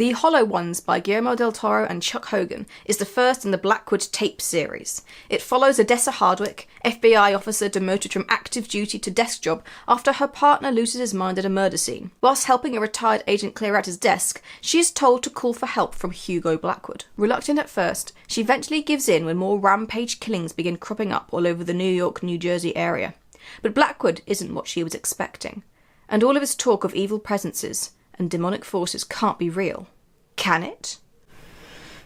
The Hollow Ones by Guillermo del Toro and Chuck Hogan is the first in the Blackwood tape series. It follows Odessa Hardwick, FBI officer demoted from active duty to desk job after her partner loses his mind at a murder scene. Whilst helping a retired agent clear out his desk, she is told to call for help from Hugo Blackwood. Reluctant at first, she eventually gives in when more rampage killings begin cropping up all over the New York, New Jersey area. But Blackwood isn't what she was expecting, and all of his talk of evil presences and demonic forces can't be real. Can it?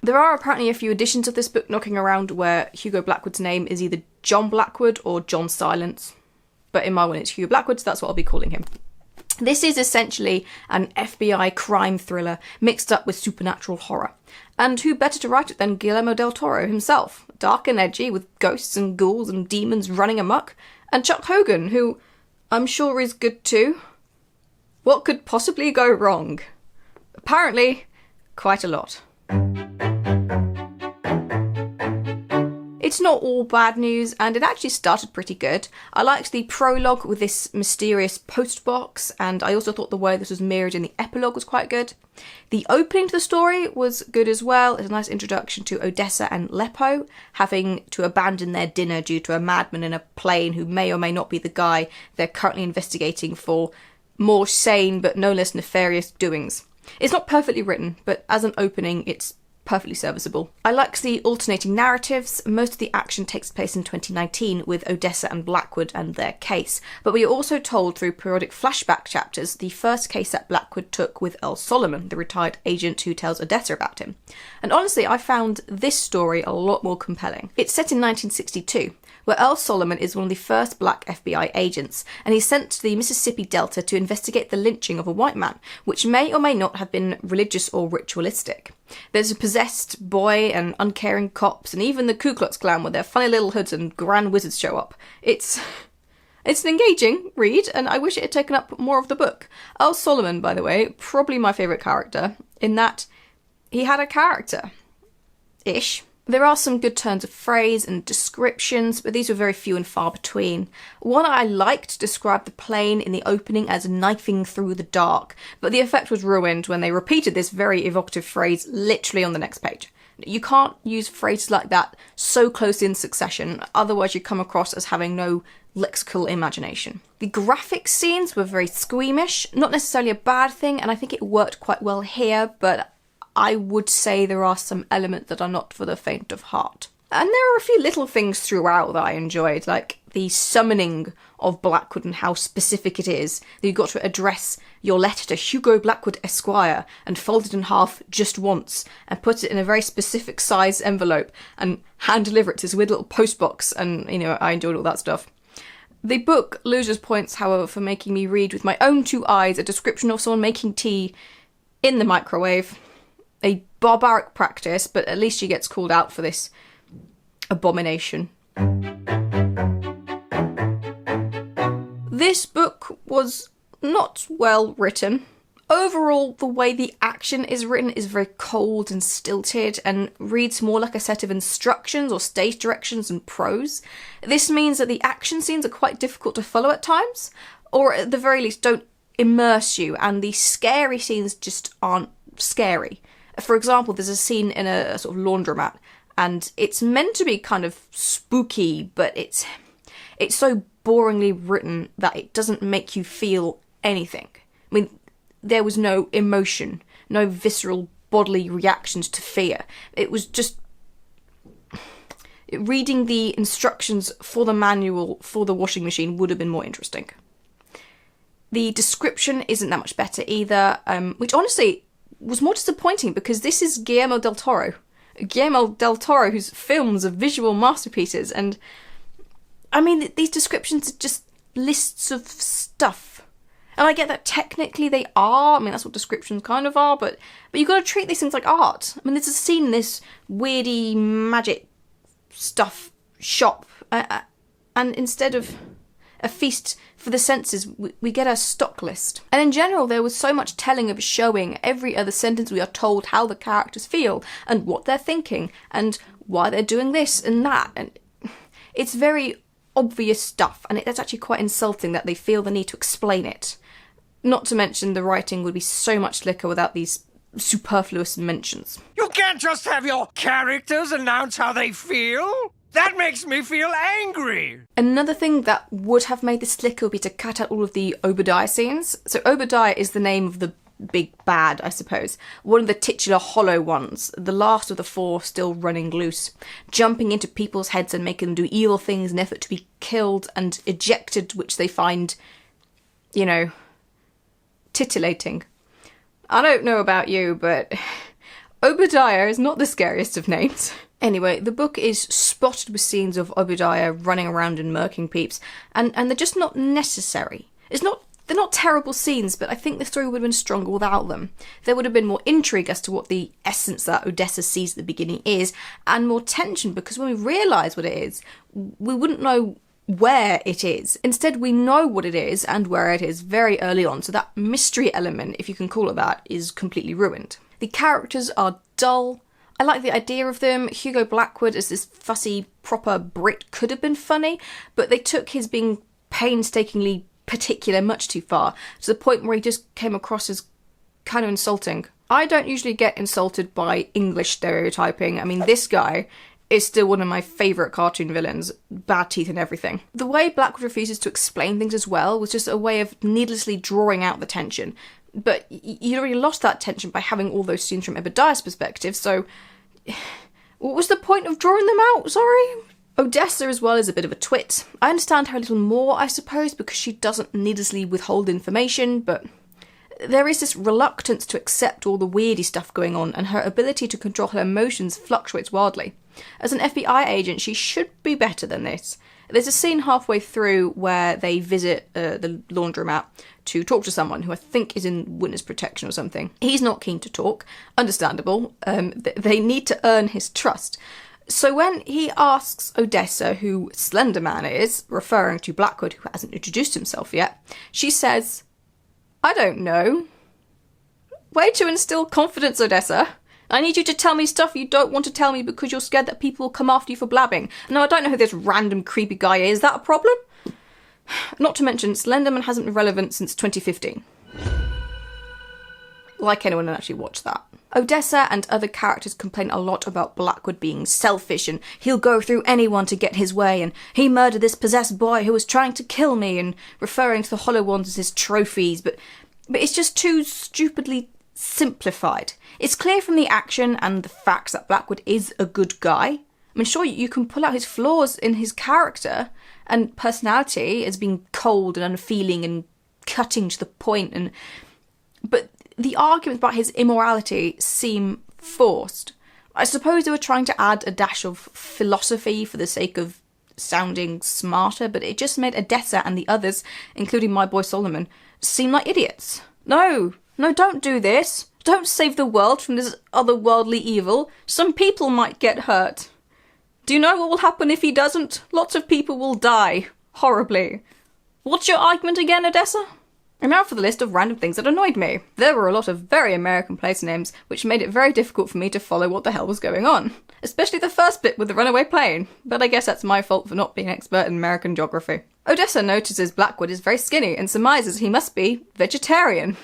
There are apparently a few editions of this book knocking around where Hugo Blackwood's name is either John Blackwood or John Silence, but in my one it's Hugo Blackwood, so that's what I'll be calling him. This is essentially an FBI crime thriller mixed up with supernatural horror. And who better to write it than Guillermo del Toro himself? Dark and edgy, with ghosts and ghouls and demons running amok. And Chuck Hogan, who I'm sure is good too. What could possibly go wrong? Apparently, quite a lot. It's not all bad news, and it actually started pretty good. I liked the prologue with this mysterious post box, and I also thought the way this was mirrored in the epilogue was quite good. The opening to the story was good as well. It's a nice introduction to Odessa and Lepo, having to abandon their dinner due to a madman in a plane who may or may not be the guy they're currently investigating for more sane but no less nefarious doings. It's not perfectly written, but as an opening, it's perfectly serviceable. I like the alternating narratives. Most of the action takes place in 2019 with Odessa and Blackwood and their case, but we are also told through periodic flashback chapters the first case that Blackwood took with Earl Solomon, the retired agent who tells Odessa about him. And honestly, I found this story a lot more compelling. It's set in 1962, where Earl Solomon is one of the first black FBI agents, and he's sent to the Mississippi Delta to investigate the lynching of a white man, which may or may not have been religious or ritualistic. There's a possessed boy and uncaring cops, and even the Ku Klux Klan with their funny little hoods and grand wizards show up. It's an engaging read, and I wish it had taken up more of the book. Earl Solomon, by the way, probably my favourite character, in that he had a character-ish. There are some good turns of phrase and descriptions, but these were very few and far between. One I liked described the plane in the opening as knifing through the dark, but the effect was ruined when they repeated this very evocative phrase literally on the next page. You can't use phrases like that so close in succession, otherwise you come across as having no lexical imagination. The graphic scenes were very squeamish, not necessarily a bad thing, and I think it worked quite well here, but I would say there are some elements that are not for the faint of heart. And there are a few little things throughout that I enjoyed, like the summoning of Blackwood and how specific it is. That you've got to address your letter to Hugo Blackwood Esquire and fold it in half just once and put it in a very specific size envelope and hand deliver it to this weird little post box, and I enjoyed all that stuff. The book loses points, however, for making me read with my own two eyes a description of someone making tea in the microwave. A barbaric practice, but at least she gets called out for this abomination. This book was not well written. Overall, the way the action is written is very cold and stilted and reads more like a set of instructions or stage directions than prose. This means that the action scenes are quite difficult to follow at times, or at the very least don't immerse you, and the scary scenes just aren't scary. For example, there's a scene in a sort of laundromat, and it's meant to be kind of spooky, but it's so boringly written that it doesn't make you feel anything. I mean, there was no emotion, no visceral bodily reactions to fear. It was just reading the instructions for the manual for the washing machine would have been more interesting. The description isn't that much better either, which honestly was more disappointing because this is Guillermo del Toro. Guillermo del Toro, whose films are visual masterpieces, and I mean, these descriptions are just lists of stuff. And I get that technically they are, I mean, that's what descriptions kind of are, but you've got to treat these things like art. I mean, there's a scene in this weirdy magic stuff shop, and instead of a feast for the senses, we get a stock list. And in general, there was so much telling of showing every other sentence we are told how the characters feel and what they're thinking and why they're doing this and that. And it's very obvious stuff, and it's actually quite insulting that they feel the need to explain it. Not to mention the writing would be so much slicker without these superfluous mentions. You can't just have your characters announce how they feel. That makes me feel angry. Another thing that would have made this slicker would be to cut out all of the Obadiah scenes. So Obadiah is the name of the big bad, I suppose. One of the titular hollow ones, the last of the four still running loose, jumping into people's heads and making them do evil things in an effort to be killed and ejected, which they find, titillating. I don't know about you, but Obadiah is not the scariest of names. Anyway, the book is spotted with scenes of Obadiah running around and murking peeps, and they're just not necessary. They're not terrible scenes, but I think the story would have been stronger without them. There would have been more intrigue as to what the essence that Odessa sees at the beginning is, and more tension, because when we realise what it is, we wouldn't know where it is. Instead, we know what it is and where it is very early on, so that mystery element, if you can call it that, is completely ruined. The characters are dull. I like the idea of them. Hugo Blackwood as this fussy, proper Brit could have been funny, but they took his being painstakingly particular much too far, to the point where he just came across as kind of insulting. I don't usually get insulted by English stereotyping. I mean, this guy is still one of my favourite cartoon villains, bad teeth and everything. The way Blackwood refuses to explain things as well was just a way of needlessly drawing out the tension. But you'd already lost that tension by having all those scenes from Obadiah's perspective, so what was the point of drawing them out? Sorry? Odessa as well is a bit of a twit. I understand her a little more, I suppose, because she doesn't needlessly withhold information, but there is this reluctance to accept all the weirdy stuff going on, and her ability to control her emotions fluctuates wildly. As an FBI agent, she should be better than this. There's a scene halfway through where they visit the laundromat to talk to someone who I think is in witness protection or something. He's not keen to talk. Understandable. They need to earn his trust. So when he asks Odessa who Slender Man is, referring to Blackwood, who hasn't introduced himself yet, she says, "I don't know." Way to instill confidence, Odessa. I need you to tell me stuff you don't want to tell me because you're scared that people will come after you for blabbing. No, I don't know who this random creepy guy is. Is that a problem? Not to mention, Slenderman hasn't been relevant since 2015. Like anyone who actually watched that. Odessa and other characters complain a lot about Blackwood being selfish and he'll go through anyone to get his way, and he murdered this possessed boy who was trying to kill me, and referring to the Hollow Ones as his trophies, but it's just too stupidly simplified. It's clear from the action and the facts that Blackwood is a good guy. I mean, sure, you can pull out his flaws in his character and personality as being cold and unfeeling and cutting to the point, but the arguments about his immorality seem forced. I suppose they were trying to add a dash of philosophy for the sake of sounding smarter, but it just made Odessa and the others, including my boy Solomon, seem like idiots. No, don't do this. Don't save the world from this otherworldly evil. Some people might get hurt. Do you know what will happen if he doesn't? Lots of people will die. Horribly. What's your argument again, Odessa? And now for the list of random things that annoyed me. There were a lot of very American place names, which made it very difficult for me to follow what the hell was going on. Especially the first bit with the runaway plane. But I guess that's my fault for not being an expert in American geography. Odessa notices Blackwood is very skinny and surmises he must be vegetarian.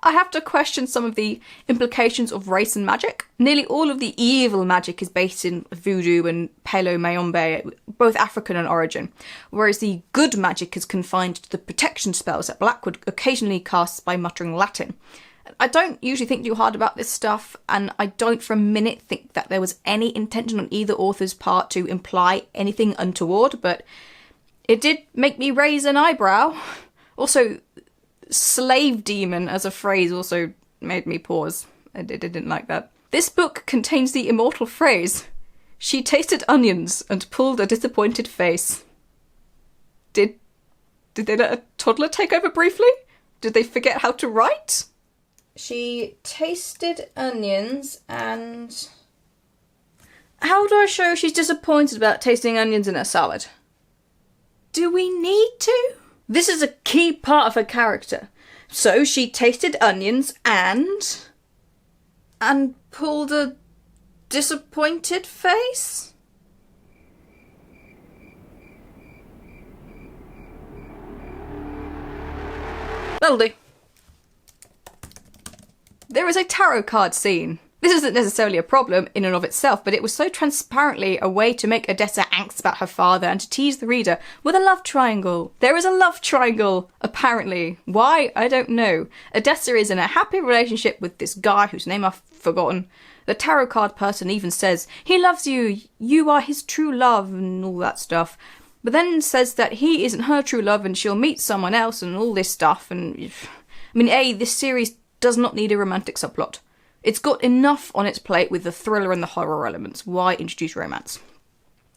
I have to question some of the implications of race and magic. Nearly all of the evil magic is based in voodoo and Palo Mayombe, both African in origin, whereas the good magic is confined to the protection spells that Blackwood occasionally casts by muttering Latin. I don't usually think too hard about this stuff, and I don't for a minute think that there was any intention on either author's part to imply anything untoward, but it did make me raise an eyebrow. Also, slave demon as a phrase also made me pause. I didn't like that. This book contains the immortal phrase, "She tasted onions and pulled a disappointed face." Did they let a toddler take over briefly? Did they forget how to write? She tasted onions and... How do I show she's disappointed about tasting onions in her salad? Do we need to? This is a key part of her character. So she tasted onions and pulled a disappointed face? That'll do. There is a tarot card scene. This isn't necessarily a problem in and of itself, but it was so transparently a way to make Odessa angst about her father and to tease the reader with a love triangle. There is a love triangle, apparently. Why? I don't know. Odessa is in a happy relationship with this guy whose name I've forgotten. The tarot card person even says, he loves you, you are his true love, and all that stuff. But then says that he isn't her true love and she'll meet someone else and all this stuff. And I mean, this series does not need a romantic subplot. It's got enough on its plate with the thriller and the horror elements. Why introduce romance?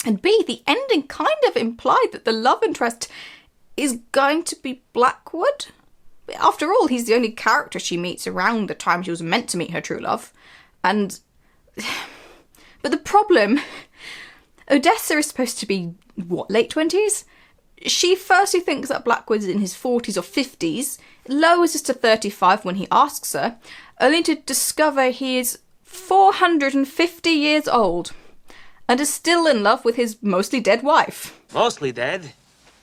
And B, the ending kind of implied that the love interest is going to be Blackwood. After all, he's the only character she meets around the time she was meant to meet her true love. And... But the problem... Odessa is supposed to be, what, late 20s? She firstly thinks that Blackwood's in his 40s or 50s, lowers this to 35 when he asks her, only to discover he is 450 years old and is still in love with his mostly dead wife. Mostly dead.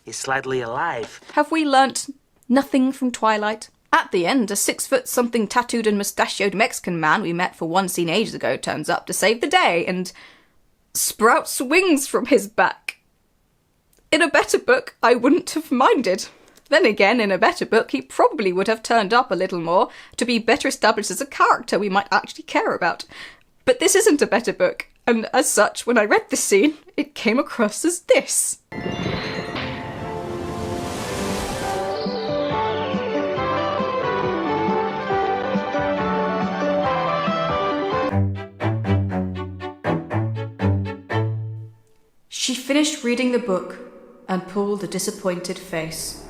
He's slightly alive. Have we learnt nothing from Twilight? At the end, a 6-foot-something tattooed and mustachioed Mexican man we met for one scene ages ago turns up to save the day and sprouts wings from his back. In a better book, I wouldn't have minded. Then again, in a better book, he probably would have turned up a little more to be better established as a character we might actually care about. But this isn't a better book, and as such, when I read this scene, it came across as this. She finished reading the book and pulled a disappointed face.